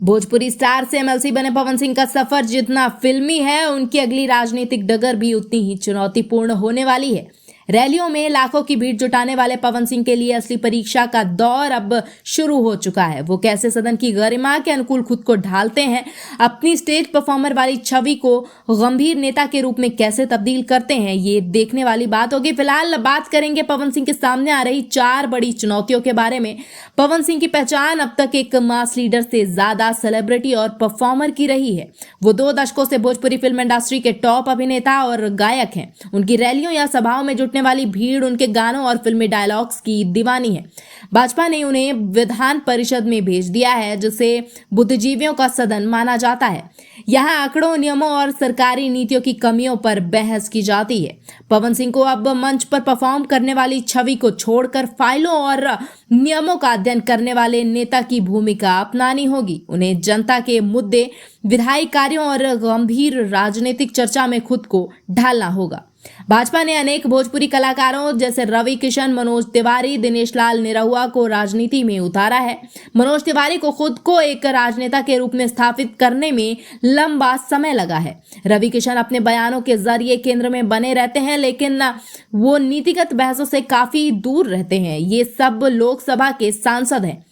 Bhojpuri star से MLC बने पवन सिंह का सफर जितना फिल्मी है, उनकी अगली राजनीतिक डगर भी उतनी ही चुनौतीपूर्ण होने वाली है। रैलियों में लाखों की भीड़ जुटाने वाले पवन सिंह के लिए असली परीक्षा का दौर अब शुरू हो चुका है। वो कैसे सदन की गरिमा के अनुकूल खुद को ढालते हैं, अपनी स्टेज परफॉर्मर वाली छवि को गंभीर नेता के रूप में कैसे तब्दील करते हैं, ये देखने वाली बात होगी। फिलहाल बात करेंगे पवन सिंह के सामने आ रही 4 बड़ी चुनौतियों के बारे में। पवन सिंह की पहचान अब तक एक मास लीडर से ज्यादा सेलिब्रिटी और परफॉर्मर की रही है। वो 2 दशकों से भोजपुरी फिल्म इंडस्ट्री के टॉप अभिनेता और गायक हैं। उनकी रैलियों या सभाओं में जुटने वाली भीड़ उनके गानों और फिल्मी डायलॉग्स की दीवानी है। भाजपा ने उन्हें विधान परिषद में भेज दिया है, जिसे बुद्धिजीवियों का सदन माना जाता है। यहाँ आंकड़ों, नियमों और सरकारी नीतियों की कमियों पर बहस की जाती है। पवन सिंह को अब मंच पर परफॉर्म करने वाली छवि को छोड़कर फाइलों और नियमों का अध्ययन करने वाले नेता की भूमिका अपनानी होगी। उन्हें जनता के मुद्दे, विधायी कार्यों और गंभीर राजनीतिक चर्चा में खुद को ढालना होगा। भाजपा ने अनेक भोजपुरी कलाकारों जैसे रवि किशन, मनोज तिवारी, दिनेश लाल निरहुआ को राजनीति में उतारा है। मनोज तिवारी को खुद को एक राजनेता के रूप में स्थापित करने में लंबा समय लगा है। रवि किशन अपने बयानों के जरिए केंद्र में बने रहते हैं, लेकिन वो नीतिगत बहसों से काफी दूर रहते हैं। ये सब लोकसभा के सांसद हैं।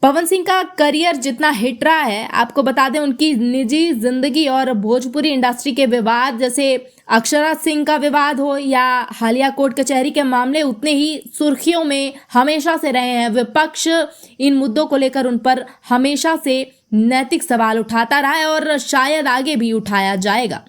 पवन सिंह का करियर जितना हिट रहा है, आपको बता दें उनकी निजी जिंदगी और भोजपुरी इंडस्ट्री के विवाद, जैसे अक्षरा सिंह का विवाद हो या हालिया कोर्ट कचहरी के मामले, उतने ही सुर्खियों में हमेशा से रहे हैं। विपक्ष इन मुद्दों को लेकर उन पर हमेशा से नैतिक सवाल उठाता रहा है और शायद आगे भी उठाया जाएगा।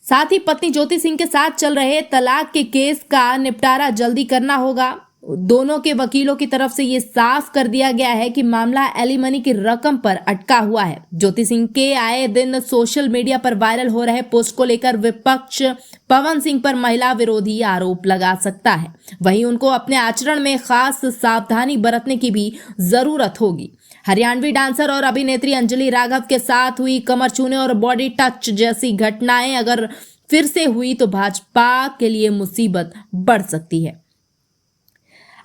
साथ ही पत्नी ज्योति सिंह के साथ चल रहे तलाक के केस का निपटारा जल्दी करना होगा। दोनों के वकीलों की तरफ से ये साफ कर दिया गया है कि मामला एलिमनी की रकम पर अटका हुआ है। ज्योति सिंह के आए दिन सोशल मीडिया पर वायरल हो रहे पोस्ट को लेकर विपक्ष पवन सिंह पर महिला विरोधी आरोप लगा सकता है। वहीं उनको अपने आचरण में खास सावधानी बरतने की भी जरूरत होगी। हरियाणवी डांसर और अभिनेत्री अंजलि राघव के साथ हुई कमर छूने और बॉडी टच जैसी घटनाएं अगर फिर से हुई तो भाजपा के लिए मुसीबत बढ़ सकती है।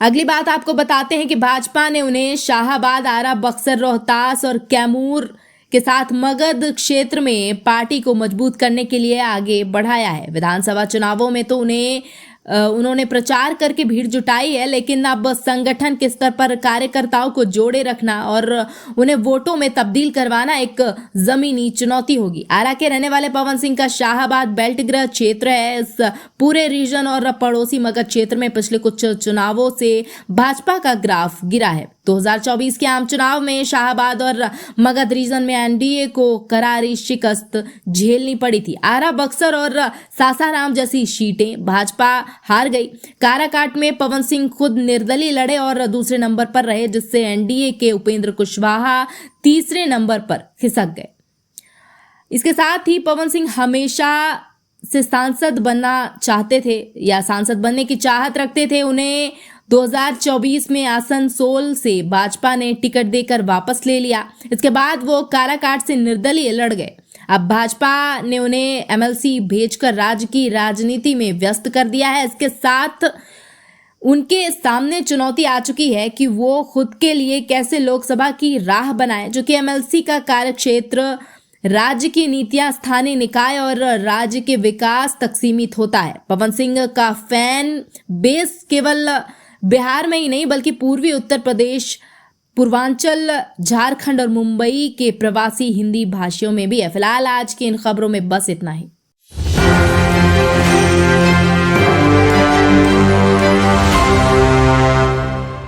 अगली बात आपको बताते हैं कि भाजपा ने उन्हें शाहाबाद, आरा, बक्सर, रोहतास और कैमूर के साथ मगध क्षेत्र में पार्टी को मजबूत करने के लिए आगे बढ़ाया है। विधानसभा चुनावों में तो उन्होंने प्रचार करके भीड़ जुटाई है, लेकिन अब संगठन के स्तर पर कार्यकर्ताओं को जोड़े रखना और उन्हें वोटों में तब्दील करवाना एक जमीनी चुनौती होगी। आरा के रहने वाले पवन सिंह का शाहाबाद बेल्ट गृह क्षेत्र है। इस पूरे रीजन और पड़ोसी मगध क्षेत्र में पिछले कुछ चुनावों से भाजपा का ग्राफ गिरा है। 2024 के आम चुनाव में शाहाबाद और मगध रीजन में एनडीए को करारी शिकस्त झेलनी पड़ी थी। आरा, बक्सर और सासाराम जैसी सीटें भाजपा हार गई। काराकाट में पवन सिंह खुद निर्दलीय लड़े और दूसरे नंबर पर रहे, जिससे एनडीए के उपेंद्र कुशवाहा तीसरे नंबर पर खिसक गए। इसके साथ ही पवन सिंह हमेशा से सांसद बनना चाहते थे या सांसद बनने की चाहत रखते थे। उन्हें 2024 में आसनसोल से भाजपा ने टिकट देकर वापस ले लिया। इसके बाद वो काराकाट से निर्दलीय लड़ गए। अब भाजपा ने उन्हें एमएलसी भेजकर राज्य की राजनीति में व्यस्त कर दिया है। इसके साथ उनके सामने चुनौती आ चुकी है कि वो खुद के लिए कैसे लोकसभा की राह बनाए, जो कि एमएलसी का कार्यक्षेत्र राज्य की नीतियां स्थानीय निकाय और राज्य के विकास तक सीमित होता है। पवन सिंह का फैन बेस केवल बिहार में ही नहीं बल्कि पूर्वी उत्तर प्रदेश, पूर्वांचल, झारखंड और मुंबई के प्रवासी हिंदी भाषियों में भी है। फिलहाल आज की इन खबरों में बस इतना ही।